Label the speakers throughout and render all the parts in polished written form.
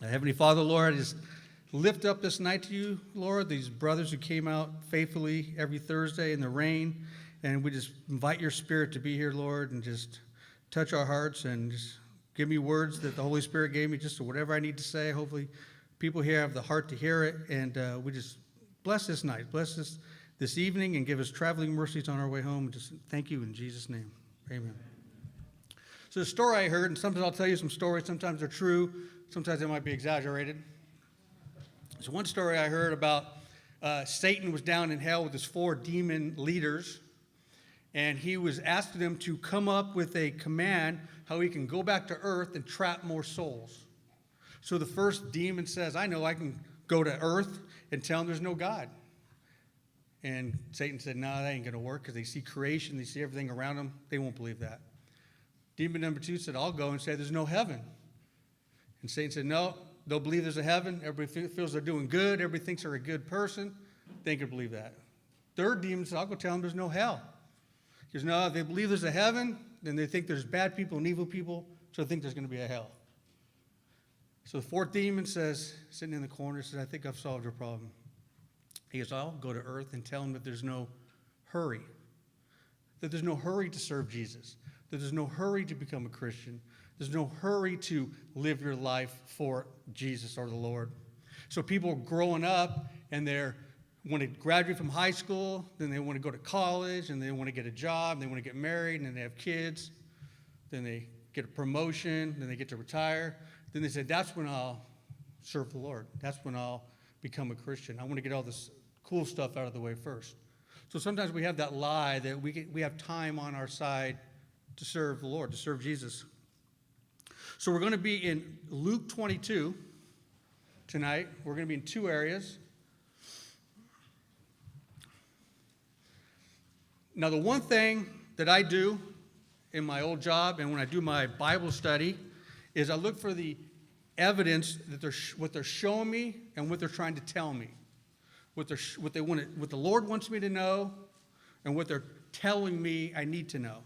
Speaker 1: Heavenly Father, Lord, I just lift up this night to you, Lord, these brothers who came out faithfully every Thursday in the rain. And we just invite your Spirit to be here, Lord, and just touch our hearts and just give me words that the Holy Spirit gave me, just whatever I need to say. Hopefully people here have the heart to hear it. And we just bless this night, bless this evening, and give us traveling mercies on our way home. Just thank you in Jesus' name. Amen. So the story I heard, and sometimes I'll tell you some stories, sometimes they're true, sometimes they might be exaggerated. So one story I heard about Satan was down in hell with his 4 demon leaders, and he was asking them to come up with a command how he can go back to earth and trap more souls. So the first demon says, I know I can go to earth and tell them there's no God. And Satan said, no, that ain't going to work, because they see creation, they see everything around them. They won't believe that. Demon number 2 said, I'll go and say there's no heaven. And Satan said, no, they'll believe there's a heaven. Everybody feels they're doing good. Everybody thinks they're a good person. They can believe that. Third demon said, I'll go tell them there's no hell. He goes, no, if they believe there's a heaven, then they think there's bad people and evil people, so they think there's going to be a hell. So the fourth demon says, sitting in the corner, says, I think I've solved your problem. He goes, I'll go to earth and tell them that there's no hurry. That there's no hurry to serve Jesus. That there's no hurry to become a Christian. There's no hurry to live your life for Jesus or the Lord. So people are growing up, and they want to graduate from high school, then they want to go to college, and they want to get a job, and they want to get married, and then they have kids, then they get a promotion, then they get to retire. Then they say, that's when I'll serve the Lord. That's when I'll become a Christian. I want to get all this cool stuff out of the way first. So sometimes we have that lie that we have time on our side to serve the Lord, to serve Jesus. So we're going to be in Luke 22 tonight. We're going to be in 2 areas. Now, the one thing that I do in my old job and when I do my Bible study is I look for the evidence that what they're showing me and what they're trying to tell me, what the Lord wants me to know, and what they're telling me I need to know.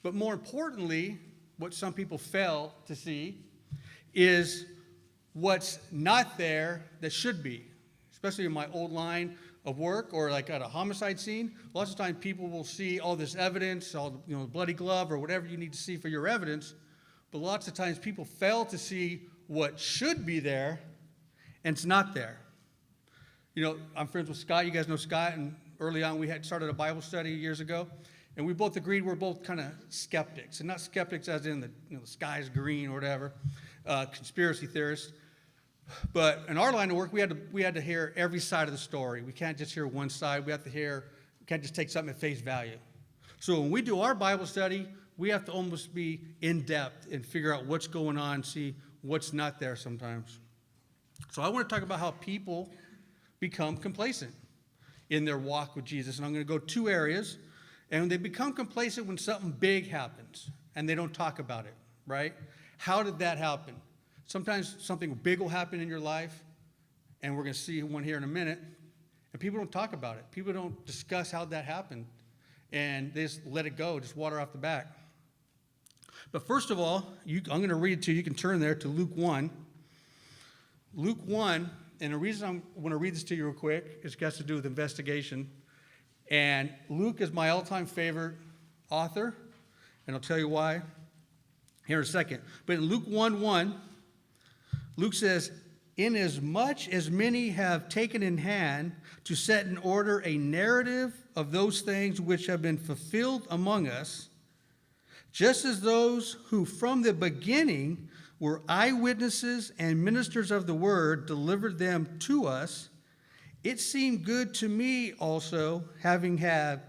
Speaker 1: But more importantly, what some people fail to see is what's not there that should be, especially in my old line of work or like at a homicide scene. Lots of times people will see all this evidence, all the bloody glove or whatever you need to see for your evidence, but lots of times people fail to see what should be there, and it's not there. I'm friends with Scott. You guys know Scott, and early on we had started a Bible study years ago. And we both agreed we're both kind of skeptics, and not skeptics as in the sky's green or whatever, conspiracy theorists. But in our line of work, we had to hear every side of the story. We can't just hear one side. We can't just take something at face value. So when we do our Bible study, we have to almost be in depth and figure out what's going on, see what's not there sometimes. So I want to talk about how people become complacent in their walk with Jesus, and I'm going to go 2 areas. And they become complacent when something big happens, and they don't talk about it, right? How did that happen? Sometimes something big will happen in your life, and we're going to see one here in a minute, and people don't talk about it. People don't discuss how that happened, and they just let it go, just water off the back. But first of all, I'm going to read it to you. You can turn there to Luke 1. Luke 1, and the reason I want to read this to you real quick is it has to do with investigation. And Luke is my all-time favorite author, and I'll tell you why here in a second. But in Luke 1:1, Luke says, inasmuch as many have taken in hand to set in order a narrative of those things which have been fulfilled among us, just as those who from the beginning were eyewitnesses and ministers of the word delivered them to us, it seemed good to me also, having had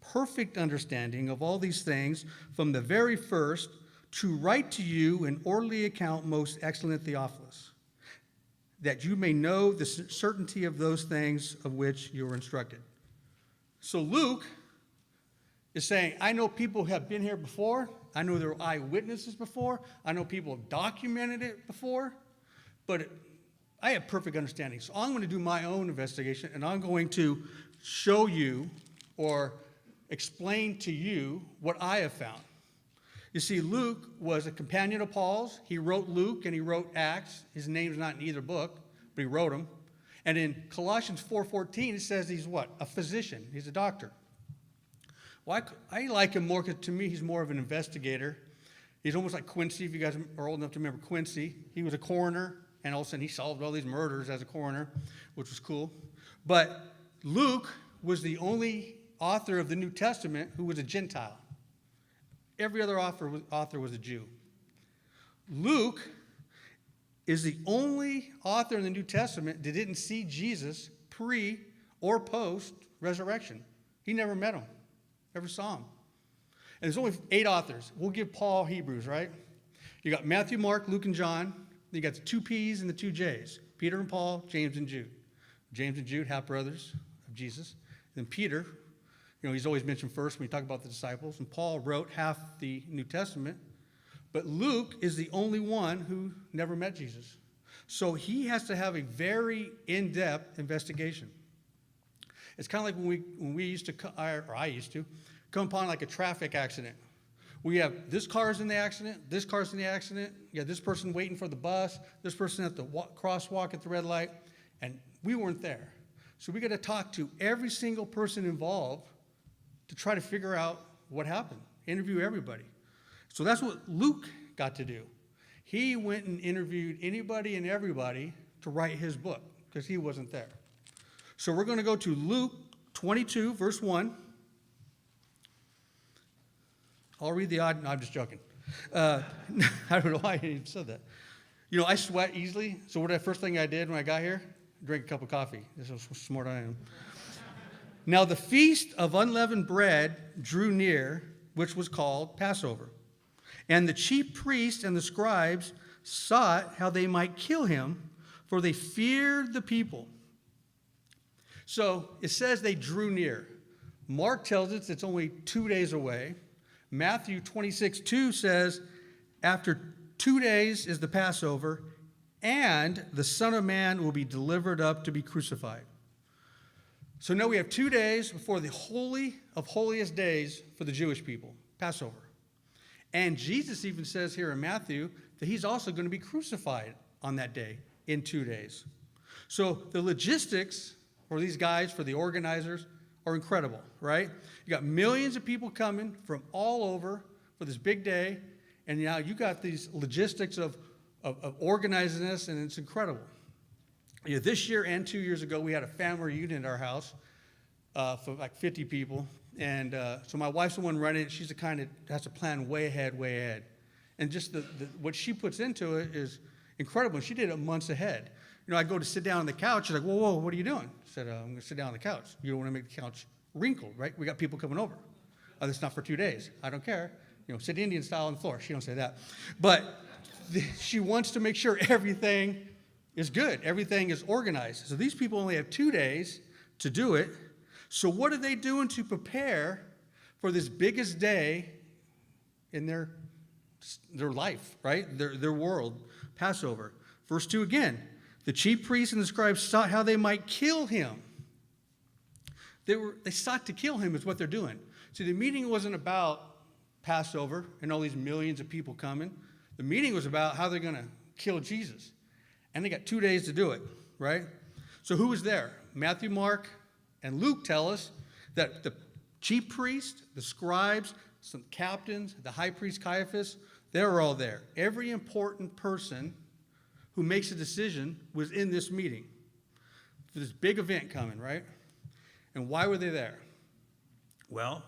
Speaker 1: perfect understanding of all these things from the very first, to write to you an orderly account, most excellent Theophilus, that you may know the certainty of those things of which you were instructed. So Luke is saying, I know people have been here before. I know there were eyewitnesses before. I know people have documented it before. But I have perfect understanding. So I'm going to do my own investigation, and I'm going to show you or explain to you what I have found. You see, Luke was a companion of Paul's. He wrote Luke and he wrote Acts. His name's not in either book, but he wrote them. And in Colossians 4:14, it says he's what? A physician. He's a doctor. Well, I like him more because to me he's more of an investigator. He's almost like Quincy, if you guys are old enough to remember Quincy. He was a coroner, and all of a sudden he solved all these murders as a coroner, which was cool. But Luke was the only author of the New Testament who was a Gentile. Every other author was a Jew. Luke is the only author in the New Testament that didn't see Jesus pre or post resurrection. He never met him, never saw him. And there's only 8 authors. We'll give Paul Hebrews, right? You got Matthew, Mark, Luke, and John. Then you got the 2 P's and the 2 J's. Peter and Paul, James and Jude. James and Jude, half brothers of Jesus. Then Peter, he's always mentioned first when we talk about the disciples. And Paul wrote half the New Testament. But Luke is the only one who never met Jesus. So he has to have a very in-depth investigation. It's kind of like when we used to, or I used to, come upon like a traffic accident. We have this car's in the accident, this car's in the accident, you have this person waiting for the bus, this person at the crosswalk at the red light, and we weren't there. So we got to talk to every single person involved to try to figure out what happened, interview everybody. So that's what Luke got to do. He went and interviewed anybody and everybody to write his book because he wasn't there. So we're going to go to Luke 22, verse 1. I'll read the odd. No, I'm just joking. I don't know why I even said that. I sweat easily. So what the first thing I did when I got here? Drink a cup of coffee. This is how smart I am. Now the feast of unleavened bread drew near, which was called Passover. And the chief priests and the scribes sought how they might kill him, for they feared the people. So it says they drew near. Mark tells us it's only 2 days away. Matthew 26:2 says, after 2 days is the Passover, and the Son of Man will be delivered up to be crucified. So now we have 2 days before the Holy of Holiest days for the Jewish people, Passover. And Jesus even says here in Matthew that he's also going to be crucified on that day in 2 days. So the logistics for these guys, for the organizers, are incredible, right? You got millions of people coming from all over for this big day, and now you got these logistics of organizing this, and it's incredible. This year and 2 years ago, we had a family reunion at our house for like 50 people, and so my wife's the one running it. She's the kind that has to plan way ahead. And just what she puts into it is incredible. She did it months ahead. I go to sit down on the couch. She's like, whoa, what are you doing? I said, I'm going to sit down on the couch. You don't want to make the couch wrinkled, right? We got people coming over. That's not for 2 days. I don't care. Sit Indian style on the floor. She don't say that. But she wants to make sure everything is good. Everything is organized. So these people only have 2 days to do it. So what are they doing to prepare for this biggest day in their life, right? Their world, Passover. Verse 2 again. The chief priests and the scribes sought how they might kill him. They sought to kill him is what they're doing. See, the meeting wasn't about Passover and all these millions of people coming. The meeting was about how they're going to kill Jesus. And they got 2 days to do it, right? So who was there? Matthew, Mark, and Luke tell us that the chief priests, the scribes, some captains, the high priest Caiaphas, they were all there. Every important person who makes a decision was in this meeting for this big event coming, right? And why were they there? Well,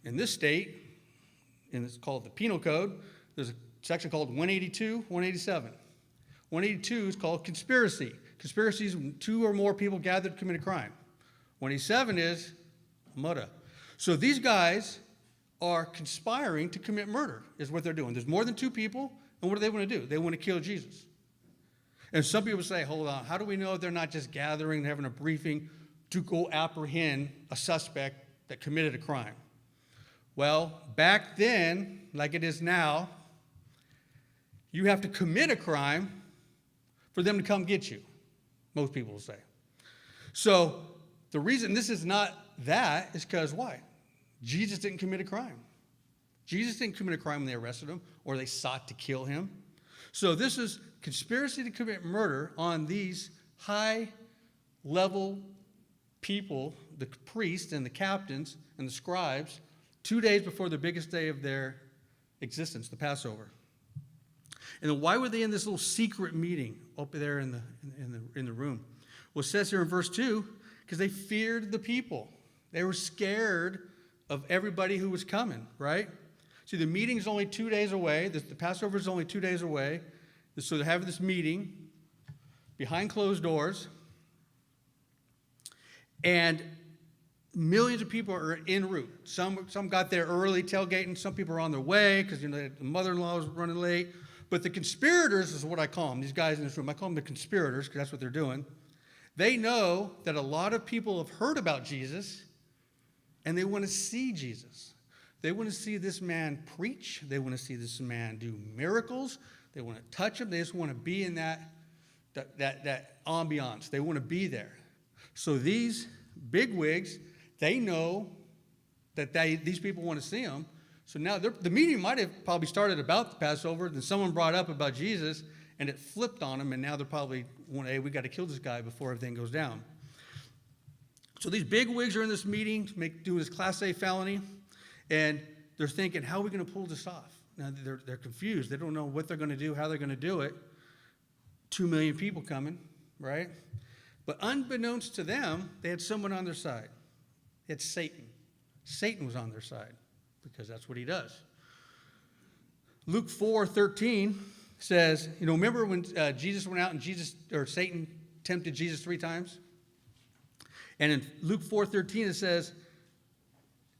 Speaker 1: in this state, and it's called the Penal Code, there's a section called 182, 187. 182 is called conspiracy. Conspiracy is when 2 or more people gathered to commit a crime. 187 is murder. So these guys are conspiring to commit murder, is what they're doing. There's more than 2 people. And what do they want to do? They want to kill Jesus. And some people say, hold on, how do we know they're not just gathering, having a briefing to go apprehend a suspect that committed a crime? Well, back then, like it is now, you have to commit a crime for them to come get you, most people will say. So the reason this is not that is because why? Jesus didn't commit a crime. Jesus didn't commit a crime when they arrested him or they sought to kill him. So this is conspiracy to commit murder on these high-level people, the priests and the captains and the scribes, 2 days before the biggest day of their existence, the Passover. And then why were they in this little secret meeting up there in the room? Well, it says here in verse 2, because they feared the people. They were scared of everybody who was coming, right? See, the meeting's only 2 days away. The Passover is only 2 days away. So they're having this meeting behind closed doors. And millions of people are en route. Some got there early, tailgating. Some people are on their way because, the mother-in-law was running late. But the conspirators is what I call them, these guys in this room. I call them the conspirators because that's what they're doing. They know that a lot of people have heard about Jesus, and they want to see Jesus. They want to see this man preach. They want to see this man do miracles. They want to touch him. They just want to be in that ambiance. They want to be there. So these bigwigs, they know that these people want to see him. So now the meeting might have probably started about the Passover, then someone brought up about Jesus, and it flipped on them, and now they're probably, hey, we got to kill this guy before everything goes down. So these bigwigs are in this meeting, doing this Class A felony, and they're thinking, how are we going to pull this off? Now they're confused. They don't know what they're going to do, how they're going to do it. 2 million people coming, right? But unbeknownst to them, they had someone on their side. They had Satan. Satan was on their side because that's what he does. Luke 4:13 says, remember when Jesus went out and Satan tempted Jesus 3 times? And in Luke 4:13 it says,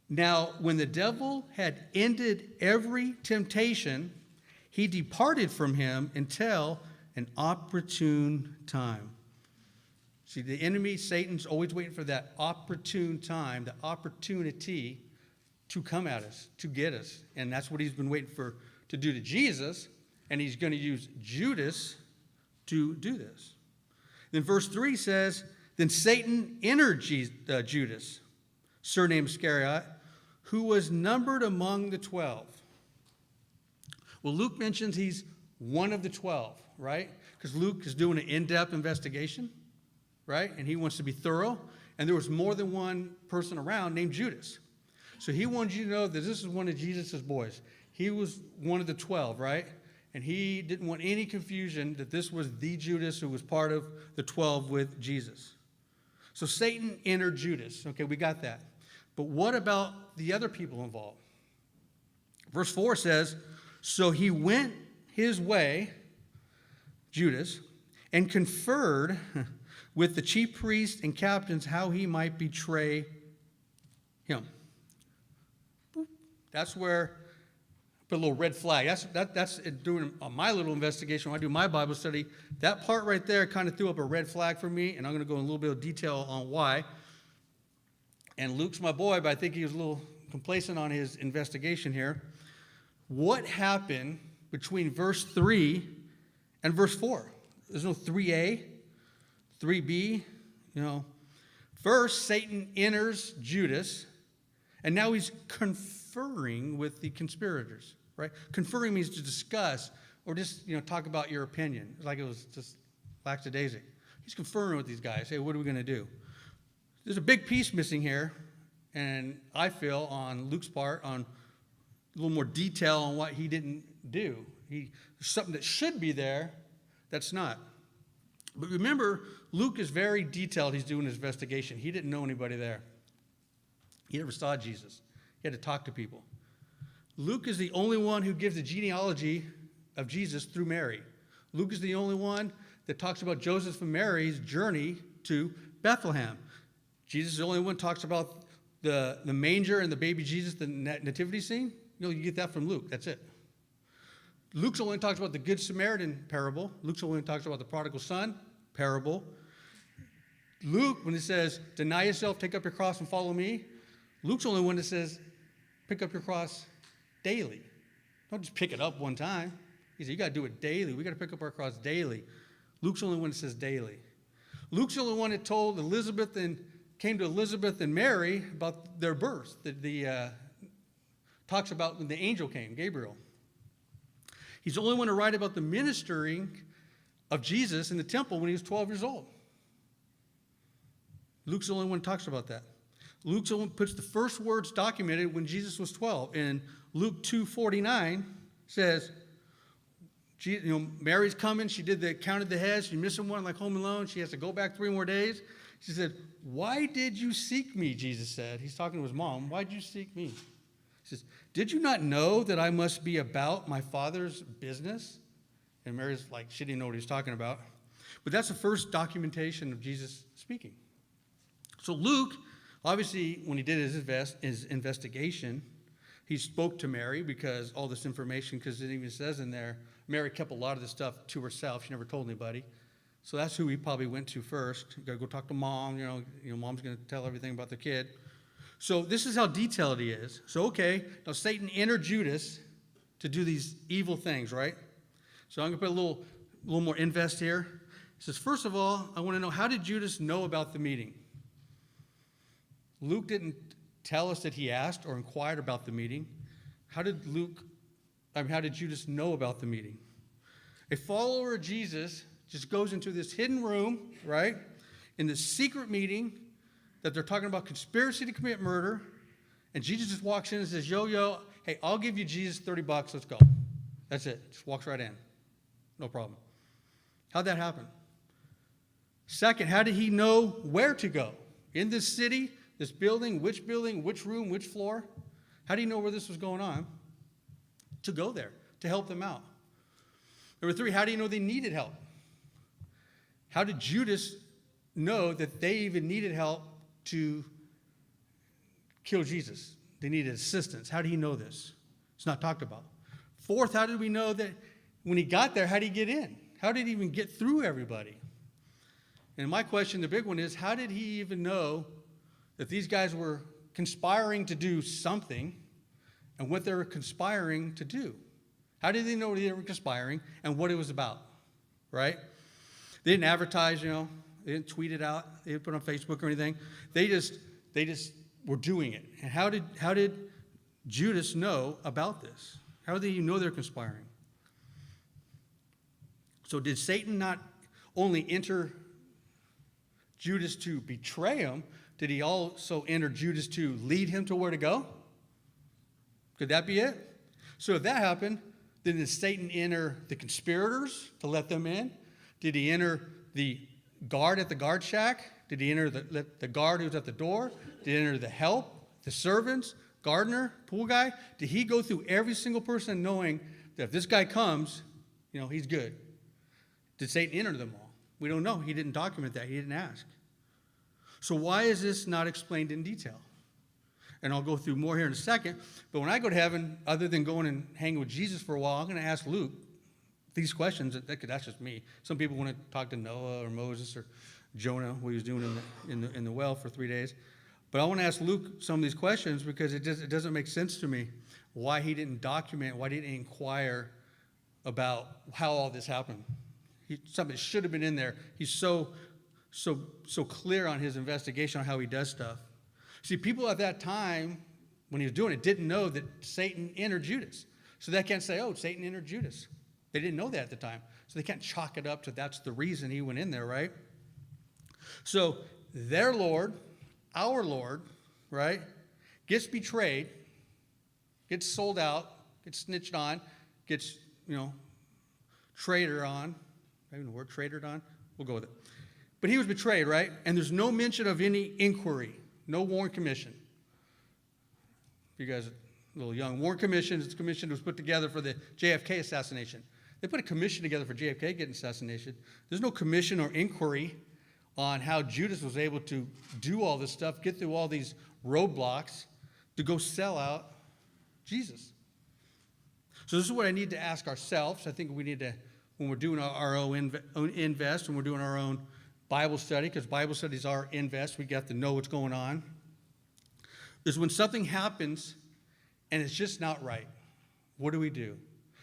Speaker 1: now when the devil had ended every temptation, he departed from him until an opportune time. See, the enemy, Satan's always waiting for that opportune time, the opportunity to come at us, to get us. And that's what he's been waiting for to do to Jesus, and he's going to use Judas to do this. Then verse 3 says, then Satan entered Judas, surnamed Iscariot, who was numbered among the 12. Well, Luke mentions he's one of the 12, right? Because Luke is doing an in-depth investigation, right? And he wants to be thorough. And there was more than one person around named Judas. So he wanted you to know that this is one of Jesus' boys. He was one of the 12, right? And he didn't want any confusion that this was the Judas who was part of the 12 with Jesus. So Satan entered Judas. Okay, we got that. But what about the other people involved? Verse 4 says, so he went his way, Judas, and conferred with the chief priests and captains how he might betray him. That's where I put a little red flag. That's doing my little investigation when I do my Bible study. That part right there kind of threw up a red flag for me, and I'm going to go in a little bit of detail on why. And Luke's my boy, but I think he was a little complacent on his investigation here. What happened between verse 3 and verse 4? There's no 3a, 3b, First, Satan enters Judas, and now he's conferring with the conspirators, right? Conferring means to discuss or just, talk about your opinion. It's like it was just lackadaisic. He's conferring with these guys. Hey, what are we going to do? There's a big piece missing here, and I feel on Luke's part on a little more detail on what he didn't do. There's something that should be there that's not. But remember, Luke is very detailed. He's doing his investigation. He didn't know anybody there. He never saw Jesus. He had to talk to people. Luke is the only one who gives the genealogy of Jesus through Mary. Luke is the only one that talks about Joseph and Mary's journey to Bethlehem. Jesus is the only one who talks about the manger and the baby Jesus, the nativity scene. You get that from Luke. That's it. Luke's the only one who talks about the Good Samaritan parable. Luke's the only one who talks about the prodigal son parable. Luke, when it says, deny yourself, take up your cross and follow me, Luke's the only one that says, pick up your cross daily. Don't just pick it up one time. He said, you got to do it daily. We got to pick up our cross daily. Luke's the only one that says daily. Luke's the only one that told came to Elizabeth and Mary about their birth. talks about when the angel came, Gabriel. He's the only one to write about the ministering of Jesus in the temple when he was 12 years old. Luke's the only one who talks about that. Luke's the one who puts the first words documented when Jesus was 12. And Luke 2:49 says, Mary's coming. She counted the heads. She's missing one like Home Alone. She has to go back 3 more days. She said, "Why did you seek me?" Jesus said. He's talking to his mom. "Why did you seek me?" He says, "Did you not know that I must be about my Father's business?" And Mary's like, she didn't know what he was talking about. But that's the first documentation of Jesus speaking. So Luke, obviously, when he did his investigation, he spoke to Mary because all this information, because it even says in there, Mary kept a lot of this stuff to herself. She never told anybody. So that's who he probably went to first. You got to go talk to mom. Mom's going to tell everything about the kid. So this is how detailed he is. So, okay, now Satan entered Judas to do these evil things, right? So I'm going to put a little more invest here. He says, first of all, I want to know, how did Judas know about the meeting? Luke didn't tell us that he asked or inquired about the meeting. How did Judas know about the meeting? A follower of Jesus just goes into this hidden room, right, in this secret meeting that they're talking about conspiracy to commit murder, and Jesus just walks in and says, yo, hey, I'll give you Jesus $30, let's go. That's it. Just walks right in. No problem. How'd that happen? Second, how did he know where to go? In this city, this building, which room, which floor? How do you know where this was going on? To go there, to help them out. Number 3, how do you know they needed help? How did Judas know that they even needed help to kill Jesus? They needed assistance. How did he know this? It's not talked about. Fourth, how did we know that when he got there, how did he get in? How did he even get through everybody? And my question, the big one, is how did he even know that these guys were conspiring to do something and what they were conspiring to do? How did they know they were conspiring and what it was about, right? They didn't advertise, they didn't tweet it out, they didn't put it on Facebook or anything. They just were doing it. And how did Judas know about this? How did he know they're conspiring? So did Satan not only enter Judas to betray him, did he also enter Judas to lead him to where to go? Could that be it? So if that happened, then did Satan enter the conspirators to let them in? Did he enter the guard at the guard shack? Did he enter the guard who was at the door? Did he enter the help, the servants, gardener, pool guy? Did he go through every single person knowing that if this guy comes, he's good? Did Satan enter them all? We don't know. He didn't document that. He didn't ask. So why is this not explained in detail? And I'll go through more here in a second. But when I go to heaven, other than going and hanging with Jesus for a while, I'm going to ask Luke these questions. That's just me. Some people want to talk to Noah or Moses or Jonah, what he was doing in the well for 3 days. But I want to ask Luke some of these questions because it doesn't make sense to me why he didn't document, why he didn't inquire about how all this happened. Something should have been in there. He's so clear on his investigation on how he does stuff. See, people at that time, when he was doing it, didn't know that Satan entered Judas. So they can't say, oh, Satan entered Judas. They didn't know that at the time. So they can't chalk it up to that's the reason he went in there, right? So their Lord, our Lord, right, gets betrayed, gets sold out, gets snitched on, gets, traitor on. Maybe the word traitored on? We'll go with it. But he was betrayed, right? And there's no mention of any inquiry, no Warren Commission. If you guys are a little young, Warren Commission is a commission that was put together for the JFK assassination. They put a commission together for JFK getting assassinated. There's no commission or inquiry on how Judas was able to do all this stuff, get through all these roadblocks to go sell out Jesus. So this is what I need to ask ourselves. I think we need to, when we're doing our own invest, when we're doing our own Bible study, because Bible studies are invest, we got to know what's going on, is when something happens and it's just not right, what do?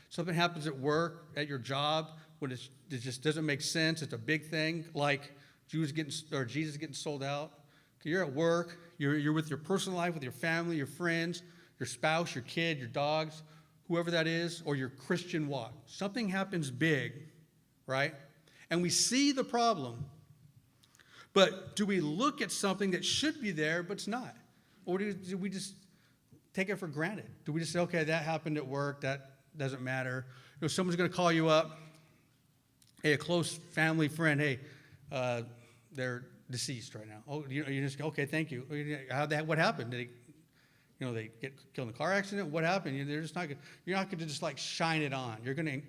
Speaker 1: Something happens at work, at your job, when it just doesn't make sense, it's a big thing, like Jesus getting sold out. You're at work, you're with your personal life, with your family, your friends, your spouse, your kid, your dogs, whoever that is, or your Christian walk. Something happens big, right? And we see the problem. But do we look at something that should be there, but it's not? Or do we just take it for granted? Do we just say, okay, that happened at work, that doesn't matter? You know, someone's going to call you up, hey, a close family friend, hey, they're deceased right now. Oh, you just go, okay, thank you. What happened? Did they get killed in a car accident? What happened? You're not going to just like shine it on. You're going to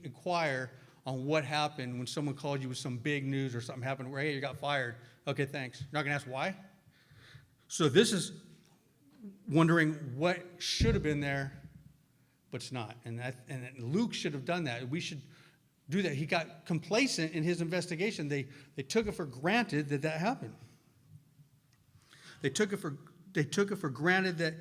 Speaker 1: inquire on what happened when someone called you with some big news or something happened where, hey, you got fired. Okay, thanks. You're not going to ask why? So this is wondering what should have been there, but it's not. And Luke should have done that. We should do that. He got complacent in his investigation. They took it for granted that happened. They took it for granted that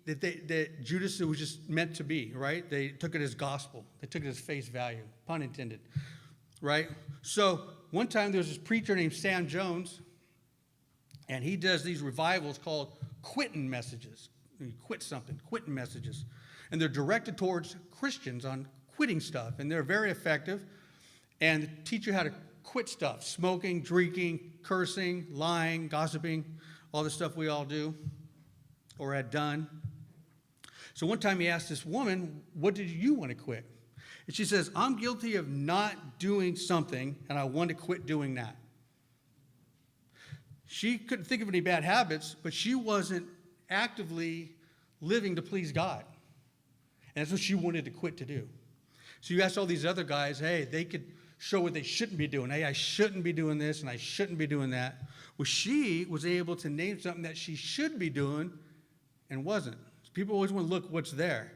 Speaker 1: that Judas was just meant to be, right? They took it as gospel. They took it as face value, pun intended, right? So one time there was this preacher named Sam Jones, and he does these revivals called quitting messages. You quit something, quitting messages. And they're directed towards Christians on quitting stuff, and they're very effective. And teach you how to quit stuff, smoking, drinking, cursing, lying, gossiping, all the stuff we all do or had done. So one time he asked this woman, what did you want to quit? And she says, I'm guilty of not doing something, and I want to quit doing that. She couldn't think of any bad habits, but she wasn't actively living to please God. And that's what she wanted to quit to do. So you ask all these other guys, hey, they could show what they shouldn't be doing. Hey, I shouldn't be doing this, and I shouldn't be doing that. Well, she was able to name something that she should be doing and wasn't. People always want to look what's there.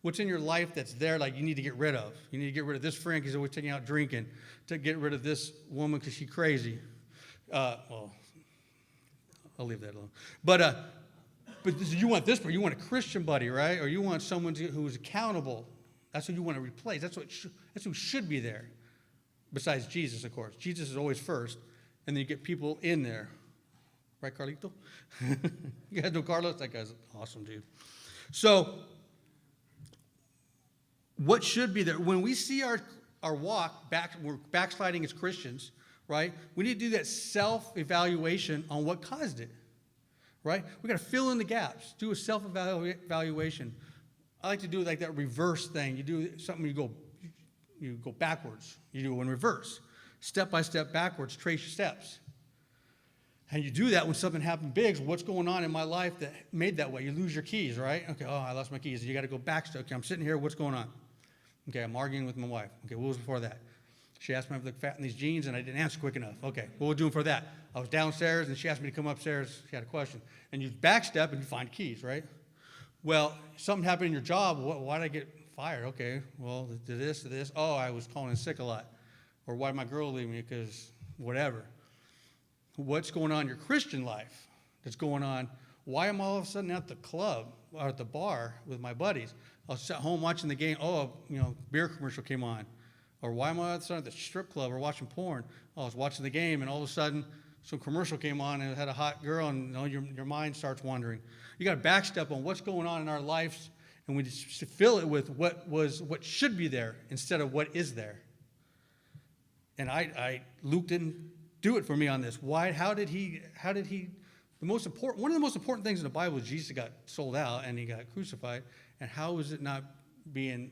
Speaker 1: What's in your life that's there, like you need to get rid of. You need to get rid of this friend because he's always taking out drinking. To get rid of this woman because she's crazy. Well, I'll leave that alone. But you want this, but you want a Christian buddy, right? Or you want someone who's accountable. That's who you want to replace. That's who should be there. Besides Jesus, of course. Jesus is always first, and then you get people in there. Right, Carlito? You guys know Carlos? That guy's awesome, dude. So, what should be there? When we see our walk, we're backsliding as Christians, right? We need to do that self-evaluation on what caused it, right? We've got to fill in the gaps, do a self-evaluation. I like to do like that reverse thing. You do something, you go backwards. You do it in reverse. Step by step backwards, trace your steps. And you do that when something happened big. So what's going on in my life that made that way? You lose your keys, right? Okay, I lost my keys. You got to go back. Okay, I'm sitting here. What's going on? Okay, I'm arguing with my wife. Okay, what was before that? She asked me if I looked fat in these jeans, and I didn't answer quick enough. Okay, what was doing for that? I was downstairs, and she asked me to come upstairs. She had a question. And you backstep, and you find keys, right? Well, something happened in your job. Why did I get fired? Okay, well, did this, to this. Oh, I was calling in sick a lot. Or why did my girl leave me? Because whatever. What's going on in your Christian life that's going on? Why am I all of a sudden at the club or at the bar with my buddies? I was at home watching the game. Oh, beer commercial came on. Or why am I all of a sudden at the strip club or watching porn? Oh, I was watching the game, and all of a sudden some commercial came on and it had a hot girl, and your mind starts wandering. You got to backstep on what's going on in our lives, and we just fill it with what should be there instead of what is there. And Luke didn't do it for me on this. Why? How did he? One of the most important things in the Bible is Jesus got sold out and he got crucified. And how is it not being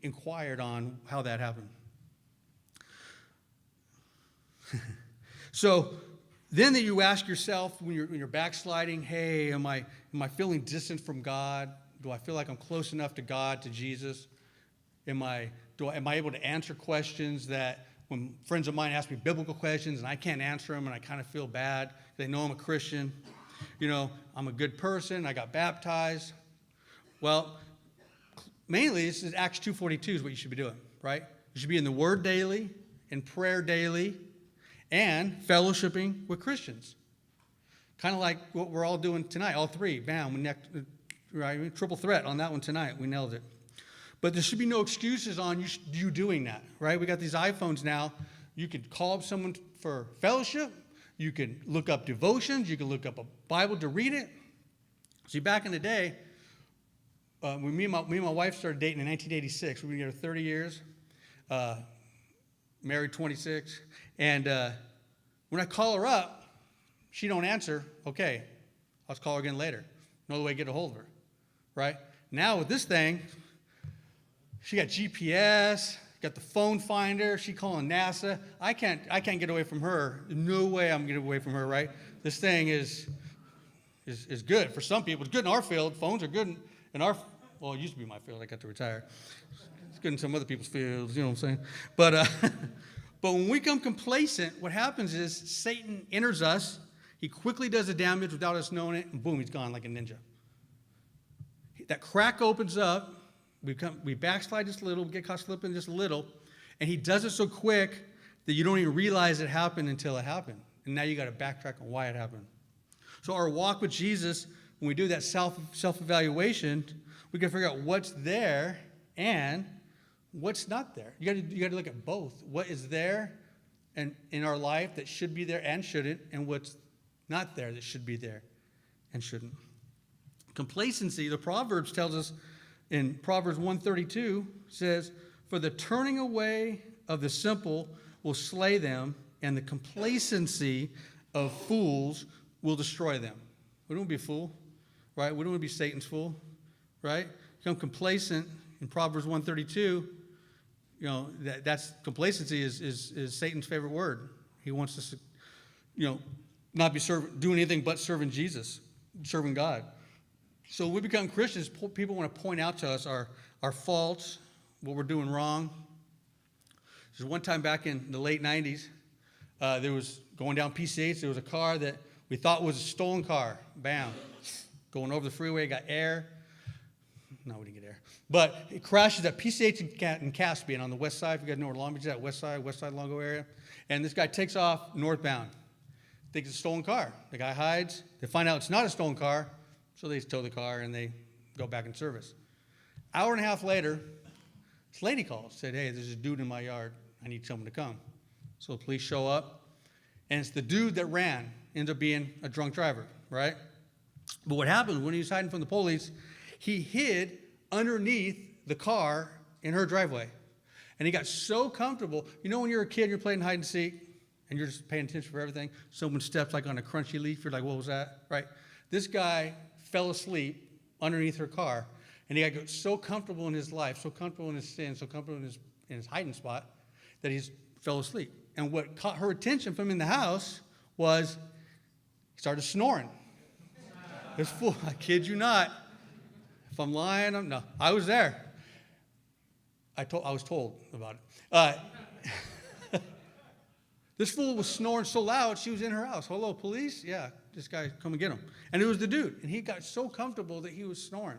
Speaker 1: inquired on how that happened? So then that you ask yourself when you're backsliding, hey, am I feeling distant from God? Do I feel like I'm close enough to God, to Jesus? Am I able to answer questions that when friends of mine ask me biblical questions and I can't answer them and I kind of feel bad? They know I'm a Christian. I'm a good person. I got baptized. Well, mainly this is Acts 2:42 is what you should be doing, right? You should be in the Word daily, in prayer daily, and fellowshipping with Christians. Kind of like what we're all doing tonight, all three. Bam, right? Triple threat on that one tonight. We nailed it. But there should be no excuses on you doing that, right? We got these iPhones now. You could call up someone for fellowship. You can look up devotions. You can look up a Bible to read it. See, back in the day, when me and my wife started dating in 1986, we've been together 30 years, married 26, and when I call her up, she don't answer. Okay, I'll just call her again later. No other way to get a hold of her, right? Now with this thing, she got GPS, got the phone finder. She calling NASA. I can't get away from her. No way I'm getting away from her, right? This thing is good for some people. It's good in our field. Phones are good in our. Well, it used to be my field. I got to retire. It's good in some other people's fields. You know what I'm saying? But but when we become complacent, what happens is Satan enters us. He quickly does the damage without us knowing it, and boom, he's gone like a ninja. That crack opens up. We backslide just a little, we get caught slipping just a little, and he does it so quick that you don't even realize it happened until it happened. And now you got to backtrack on why it happened. So our walk with Jesus, when we do that self-evaluation, we can figure out what's there and what's not there. You got to look at both. What is there and in our life that should be there and shouldn't, and what's not there that should be there and shouldn't. Complacency, the Proverbs tells us in Proverbs 132, says, "For the turning away of the simple will slay them, and the complacency of fools will destroy them." We don't want to be a fool, right? We don't want to be Satan's fool, right? Become complacent in Proverbs 132. You know, that's complacency is Satan's favorite word. He wants us to, not be doing anything but serving Jesus, serving God. So when we become Christians, people want to point out to us our faults, what we're doing wrong. There's one time back in the late 90s, there was going down PCH, there was a car that we thought was a stolen car. Bam. Going over the freeway, got air. No, we didn't get air. But it crashes at PCH in Caspian on the west side. If you guys know where Long Beach is at, west side Longo area. And this guy takes off northbound. Thinks it's a stolen car. The guy hides. They find out it's not a stolen car. So they tow the car and they go back in service. Hour and a half later, this lady calls, said, "Hey, there's a dude in my yard. I need someone to come." So the police show up, and it's the dude that ran, ends up being a drunk driver, right? But what happened when he was hiding from the police, he hid underneath the car in her driveway. And he got so comfortable. You know when you're a kid, you're playing hide and seek, and you're just paying attention for everything? Someone steps like on a crunchy leaf, you're like, what was that, right? This guy fell asleep underneath her car, and he got so comfortable in his life, so comfortable in his sin, so comfortable in his hiding spot, that he fell asleep. And what caught her attention from in the house was he started snoring. This fool, I kid you not. If I'm lying, no, I was there. I was told about it. This fool was snoring so loud, she was in her house. "Hello, police?" "Yeah, this guy, come and get him." And it was the dude. And he got so comfortable that he was snoring.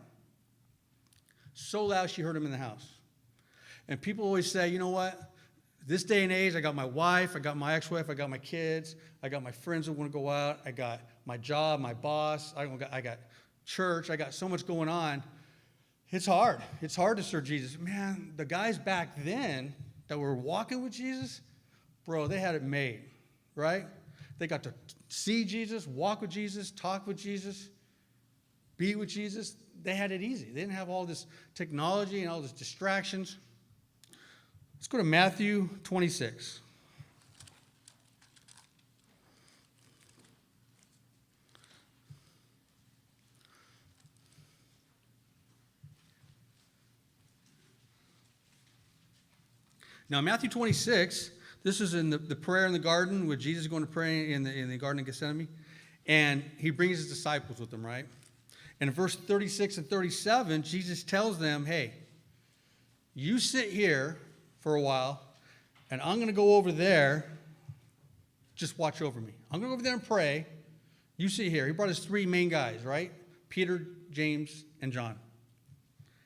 Speaker 1: So loud she heard him in the house. And people always say, you know what? This day and age, I got my wife, I got my ex-wife, I got my kids, I got my friends that want to go out, I got my job, my boss, I got church, I got so much going on. It's hard. It's hard to serve Jesus. Man, the guys back then that were walking with Jesus, bro, they had it made, right? They got to see Jesus, walk with Jesus, talk with Jesus, be with Jesus. They had it easy. They didn't have all this technology and all these distractions. Let's go to Matthew 26. Now, Matthew 26, this is in the prayer in the garden where Jesus is going to pray in the Garden of Gethsemane. And he brings his disciples with him, right? And in verse 36 and 37, Jesus tells them, hey, you sit here for a while, and I'm going to go over there. Just watch over me. I'm going to go over there and pray. You sit here. He brought his three main guys, right? Peter, James, and John.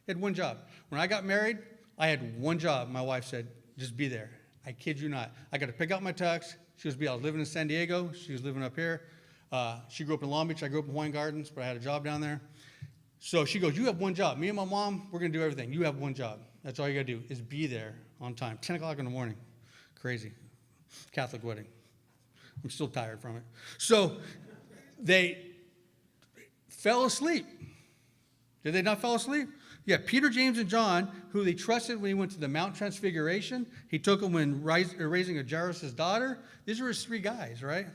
Speaker 1: He had one job. When I got married, I had one job. My wife said, just be there. I kid you not. I got to pick out my tux. I was living in San Diego. She was living up here. She grew up in Long Beach. I grew up in Hawaiian Gardens, but I had a job down there. So she goes, you have one job. Me and my mom, we're going to do everything. You have one job. That's all you got to do is be there on time. 10 o'clock in the morning. Crazy. Catholic wedding. I'm still tired from it. So they fell asleep. Did they not fall asleep? Yeah, Peter, James, and John, who they trusted when he went to the Mount Transfiguration. He took them when raising Jairus' daughter. These were his three guys, right?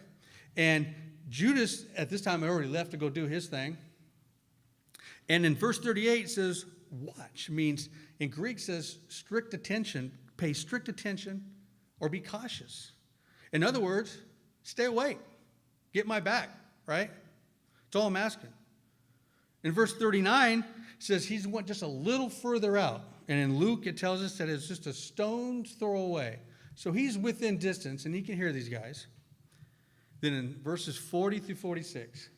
Speaker 1: And Judas, at this time, had already left to go do his thing. And in verse 38, it says, watch. Means, in Greek, says strict attention, pay strict attention, or be cautious. In other words, stay awake. Get my back, right? That's all I'm asking. In verse 39, it says he went just a little further out. And in Luke, it tells us that it's just a stone's throw away. So he's within distance, and he can hear these guys. Then in verses 40 through 46,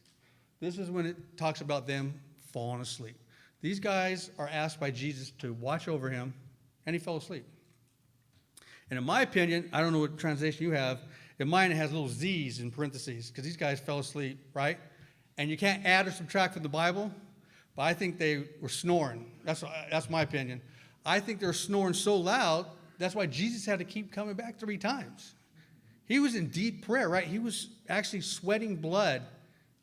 Speaker 1: this is when it talks about them falling asleep. These guys are asked by Jesus to watch over him, and he fell asleep. And in my opinion, I don't know what translation you have. In mine, it has little Z's in parentheses, because these guys fell asleep, right? And you can't add or subtract from the Bible, but I think they were snoring. That's my opinion. I think they're snoring so loud, that's why Jesus had to keep coming back 3 times. He was in deep prayer, right? He was actually sweating blood.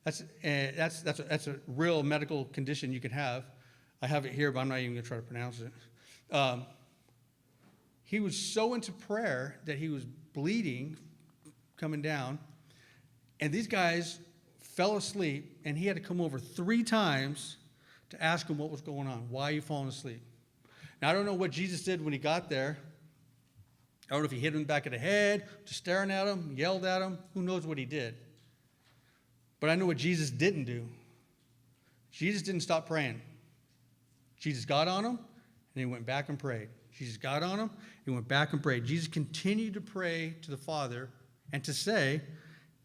Speaker 1: That's a real medical condition you can have. I have it here, but I'm not even going to try to pronounce it. He was so into prayer that he was bleeding, coming down, and these guys fell asleep, and he had to come over 3 times to ask him what was going on. Why are you falling asleep? Now, I don't know what Jesus did when he got there. I don't know if he hit him back of the head, just staring at him, yelled at him. Who knows what he did? But I know what Jesus didn't do. Jesus didn't stop praying. Jesus got on him, and he went back and prayed. Jesus got on him, he went back and prayed. Jesus continued to pray to the Father and to say,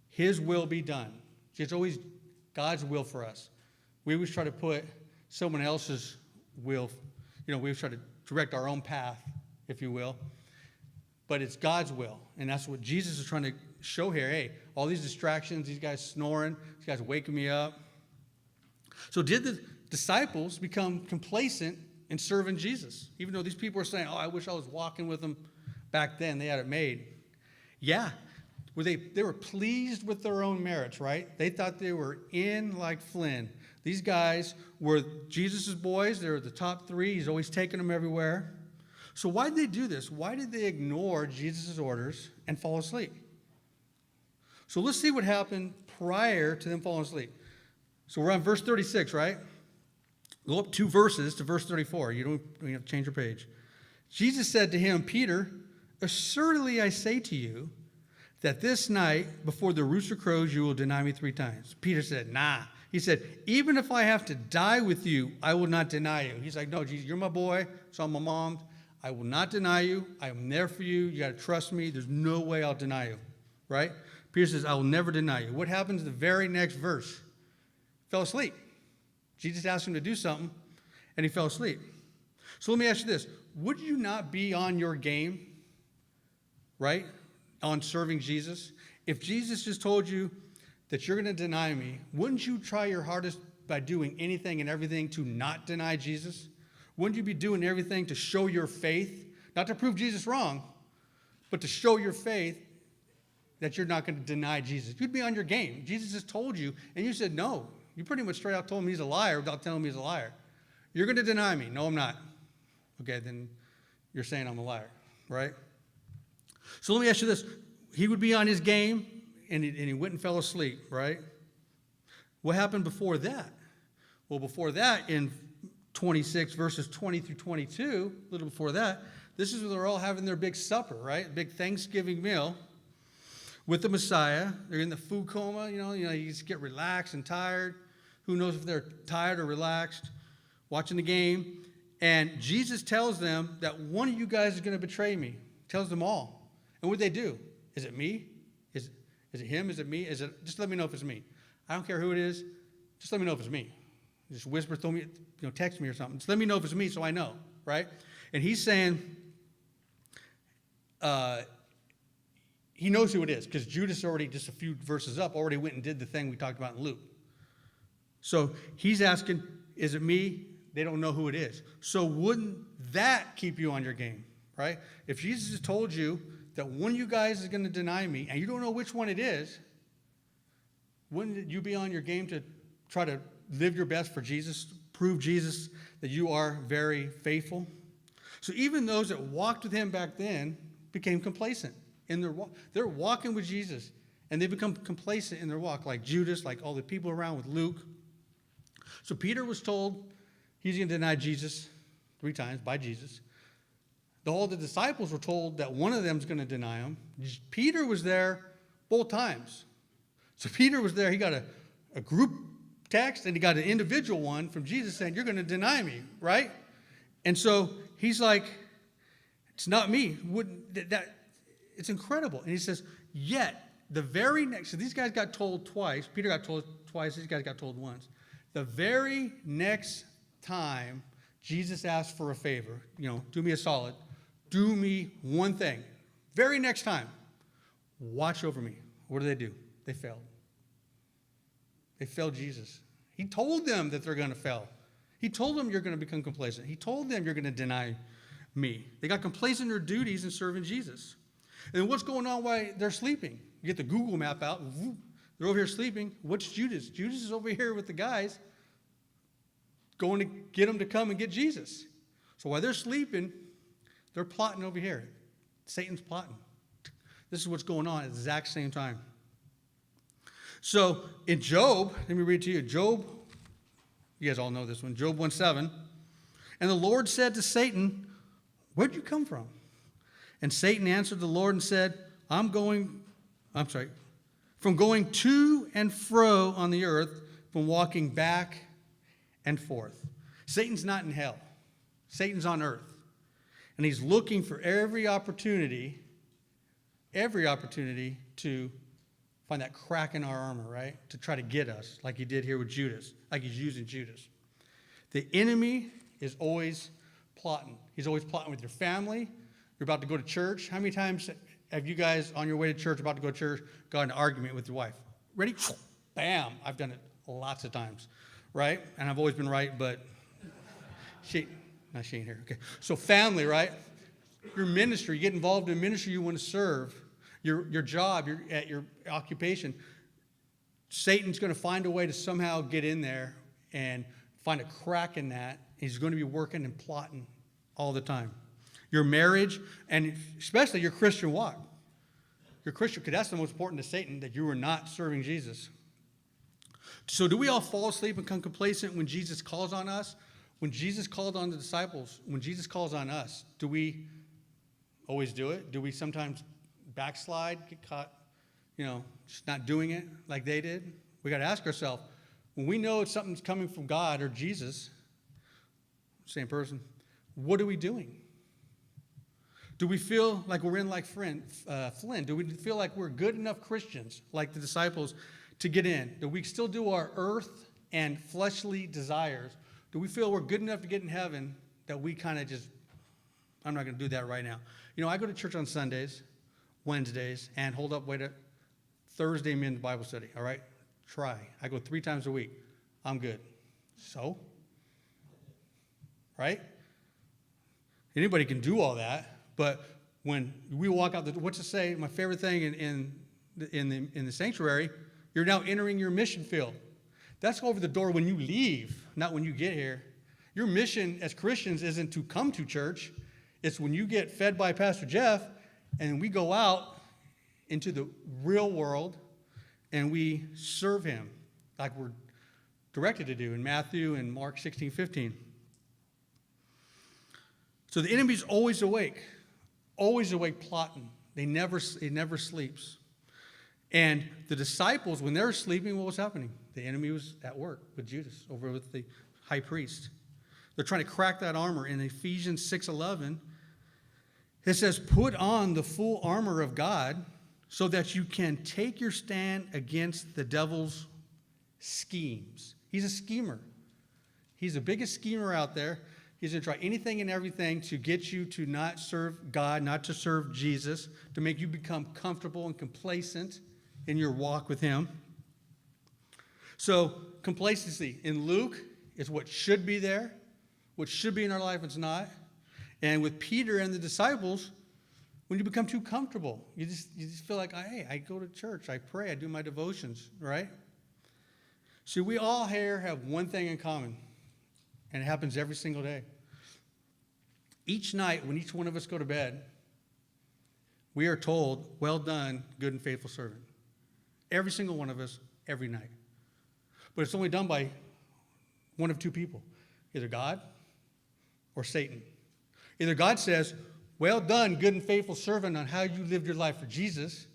Speaker 1: his will be done. It's always God's will for us. We always try to put someone else's will, we always try to direct our own path, if you will. But it's God's will, and that's what Jesus is trying to show here. Hey, all these distractions, these guys snoring, these guys waking me up. So did the disciples become complacent in serving Jesus? Even though these people are saying, oh, I wish I was walking with them back then. They had it made. Yeah. They were pleased with their own merits, right? They thought they were in like Flynn. These guys were Jesus' boys. They were the top 3. He's always taking them everywhere. So why did they do this? Why did they ignore Jesus' orders and fall asleep? So let's see what happened prior to them falling asleep. So we're on verse 36, right? Go up 2 verses to verse 34. You don't have to change your page. Jesus said to him, Peter, assuredly I say to you that this night before the rooster crows you will deny me 3 times. Peter said, nah. He said, even if I have to die with you, I will not deny you. He's like, no, Jesus, you're my boy, so I'm my mom. I will not deny you. I am there for you. You got to trust me. There's no way I'll deny you, right? Peter says, I will never deny you. What happens in the very next verse? Fell asleep. Jesus asked him to do something, and he fell asleep. So let me ask you this. Would you not be on your game, right, on serving Jesus? If Jesus just told you that you're going to deny me, wouldn't you try your hardest by doing anything and everything to not deny Jesus? Wouldn't you be doing everything to show your faith? Not to prove Jesus wrong, but to show your faith that you're not going to deny Jesus. You'd be on your game. Jesus just told you, and you said no. You pretty much straight out told him he's a liar without telling him he's a liar. You're going to deny me. No, I'm not. Okay, then you're saying I'm a liar, right? So let me ask you this. He would be on his game, and he went and fell asleep, right? What happened before that? Well, before that, in 26 verses 20 through 22, a little before that, this is where they're all having their big supper, right? Big Thanksgiving meal with the Messiah. They're in the food coma, you just get relaxed and tired. Who knows if they're tired or relaxed, watching the game. And Jesus tells them that one of you guys is going to betray me. Tells them all. And what do they do? Is it me? Is it him? Is it me? Just let me know if it's me. I don't care who it is. Just let me know if it's me. Just whisper, throw me, text me or something. Just let me know if it's me so I know, right? And he's saying he knows who it is because Judas already, just a few verses up, already went and did the thing we talked about in Luke. So he's asking, is it me? They don't know who it is. So wouldn't that keep you on your game, right? If Jesus has told you that one of you guys is going to deny me and you don't know which one it is, wouldn't you be on your game to try to live your best for Jesus, prove Jesus that you are very faithful. So even those that walked with him back then became complacent in their walk. They're walking with Jesus, and they become complacent in their walk, like Judas, like all the people around with Luke. So Peter was told he's going to deny Jesus 3 times by Jesus. All the disciples were told that one of them is going to deny him. Peter was there both times. So Peter was there. He got a group text, and he got an individual one from Jesus saying, you're going to deny me, right? And so he's like, it's not me. It's incredible. And he says, yet the very next, so these guys got told twice. Peter got told twice. These guys got told once. The very next time Jesus asked for a favor, do me a solid. Do me one thing. Very next time, watch over me. What do? They failed. They failed Jesus. He told them that they're going to fail. He told them you're going to become complacent. He told them you're going to deny me. They got complacent in their duties in serving Jesus. And what's going on while they're sleeping? You get the Google map out. They're over here sleeping. What's Judas? Judas is over here with the guys going to get them to come and get Jesus. So while they're sleeping, they're plotting over here. Satan's plotting. This is what's going on at the exact same time. So in Job, let me read to you. Job, you guys all know this one. Job 1:7. And the Lord said to Satan, where'd you come from? And Satan answered the Lord and said, from going to and fro on the earth, from walking back and forth. Satan's not in hell. Satan's on earth. And he's looking for every opportunity to find that crack in our armor, right? To try to get us, like he did here with Judas, like he's using Judas. The enemy is always plotting. He's always plotting with your family. You're about to go to church. How many times have you guys on your way to church, about to go to church, got in an argument with your wife? Ready? Bam. I've done it lots of times, right? And I've always been right, but she ain't here. Okay. So family, right? Your ministry, you get involved in ministry you want to serve. Your job, at your occupation, Satan's going to find a way to somehow get in there and find a crack in that. He's going to be working and plotting all the time. Your marriage, and especially your Christian walk. Your Christian, because that's the most important to Satan, that you are not serving Jesus. So do we all fall asleep and become complacent when Jesus calls on us? When Jesus called on the disciples, when Jesus calls on us, do we always do it? Do we sometimes backslide, get caught, just not doing it like they did? We got to ask ourselves, when we know something's coming from God or Jesus, same person, what are we doing? Do we feel like we're in like Flynn? Do we feel like we're good enough Christians, like the disciples, to get in? Do we still do our earth and fleshly desires? Do we feel we're good enough to get in heaven that we kind of just, I'm not going to do that right now. I go to church on Sundays, Wednesdays, and Thursday men's Bible study, all right? Try. I go 3 times a week. I'm good. So? Right? Anybody can do all that, but when we walk out, what's it say? My favorite thing in the sanctuary, you're now entering your mission field. That's over the door when you leave, not when you get here. Your mission as Christians isn't to come to church. It's when you get fed by Pastor Jeff and we go out into the real world and we serve him like we're directed to do in Matthew and Mark 16:15. So the enemy's always awake plotting. He never sleeps. And the disciples, when they were sleeping, what was happening? The enemy was at work with Judas over with the high priest. They're trying to crack that armor. In Ephesians 6:11, it says, put on the full armor of God so that you can take your stand against the devil's schemes. He's a schemer. He's the biggest schemer out there. He's going to try anything and everything to get you to not serve God, not to serve Jesus, to make you become comfortable and complacent in your walk with him. So complacency in Luke is what should be there, what should be in our life, it's not. And with Peter and the disciples, when you become too comfortable, you just feel like, hey, I go to church, I pray, I do my devotions, right? See, we all here have one thing in common, and it happens every single day. Each night, when each one of us go to bed, we are told, well done, good and faithful servant. Every single one of us, every night. But it's only done by one of two people, either God or Satan. Either God says, well done, good and faithful servant, on how you lived your life for Jesus,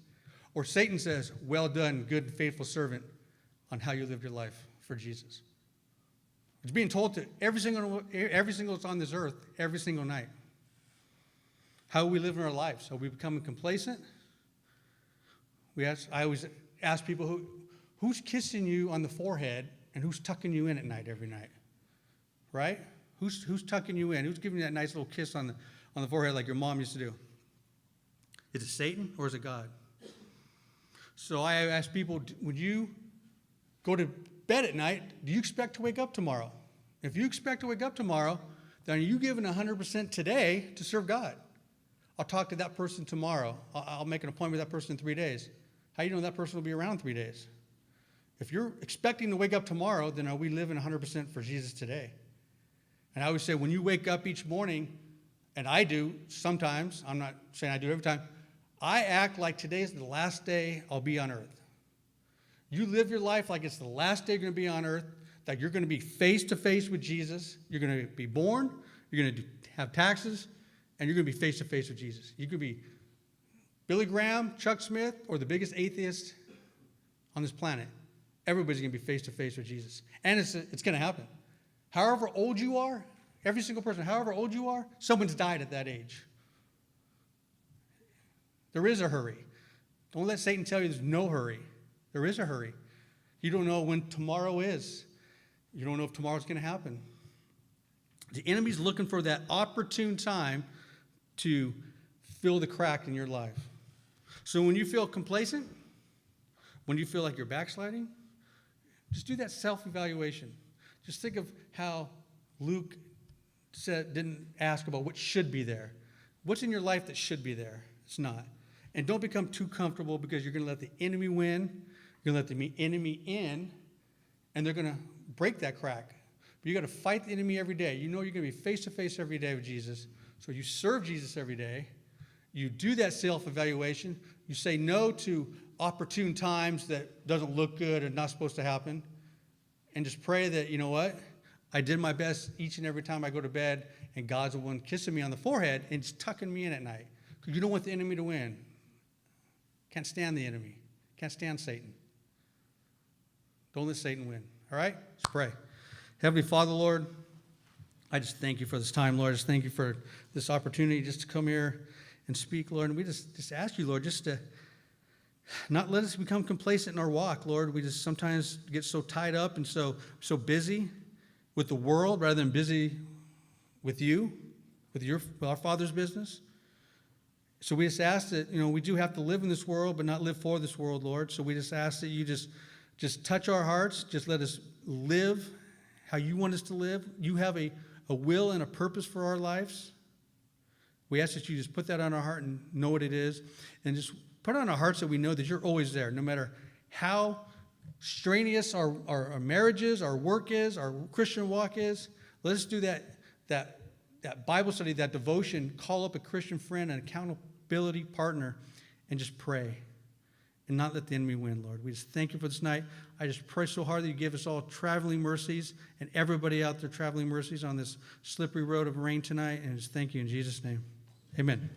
Speaker 1: or Satan says, well done, good and faithful servant, on how you lived your life for Jesus. It's being told to every single that's on this earth, every single night. How are we living our lives? Are we becoming complacent? I always ask people, who's kissing you on the forehead and who's tucking you in at night every night? Right? Who's tucking you in? Who's giving you that nice little kiss on the forehead like your mom used to do? Is it Satan or is it God? So I ask people, when you go to bed at night, do you expect to wake up tomorrow? If you expect to wake up tomorrow, then are you giving 100% today to serve God? I'll talk to that person tomorrow. I'll make an appointment with that person in 3 days. How do you know that person will be around 3 days? If you're expecting to wake up tomorrow, then are we living 100% for Jesus today? And I always say, when you wake up each morning, and I do sometimes, I'm not saying I do every time, I act like today's the last day I'll be on earth. You live your life like it's the last day you're going to be on earth, that you're going to be face to face with Jesus. You're going to be born, you're going to have taxes, and you're going to be face to face with Jesus. You could be Billy Graham, Chuck Smith, or the biggest atheist on this planet. Everybody's going to be face to face with Jesus. And it's going to happen. However old you are, every single person, however old you are, someone's died at that age. There is a hurry. Don't let Satan tell you there's no hurry. There is a hurry. You don't know when tomorrow is. You don't know if tomorrow's going to happen. The enemy's looking for that opportune time to fill the crack in your life. So when you feel complacent, when you feel like you're backsliding, just do that self-evaluation. Just think of how Luke didn't ask about what should be there. What's in your life that should be there? It's not. And don't become too comfortable, because you're going to let the enemy win. You're going to let the enemy in, and they're going to break that crack. But you got to fight the enemy every day. You know you're going to be face to face every day with Jesus. So you serve Jesus every day. You do that self-evaluation. You say no to opportune times that doesn't look good and not supposed to happen. And just pray that, you know what? I did my best each and every time I go to bed, and God's the one kissing me on the forehead and just tucking me in at night. Because you don't want the enemy to win. Can't stand the enemy. Can't stand Satan. Don't let Satan win. All right? Let's pray. Heavenly Father, Lord, I just thank you for this time, Lord. I just thank you for this opportunity just to come here and speak, Lord. And we just ask you, Lord, just to not let us become complacent in our walk, Lord. We just sometimes get so tied up and so busy with the world rather than busy with you, with our Father's business. So we just ask that, we do have to live in this world, but not live for this world, Lord. So we just ask that you just touch our hearts. Just let us live how you want us to live. You have a will and a purpose for our lives. We ask that you just put that on our heart and know what it is. And just put on our hearts that we know that you're always there, no matter how strenuous our marriages, our work is, our Christian walk is. Let us do that Bible study, that devotion, call up a Christian friend, an accountability partner, and just pray and not let the enemy win, Lord. We just thank you for this night. I just pray so hard that you give us all traveling mercies, and everybody out there traveling mercies on this slippery road of rain tonight, and just thank you in Jesus' name. Amen.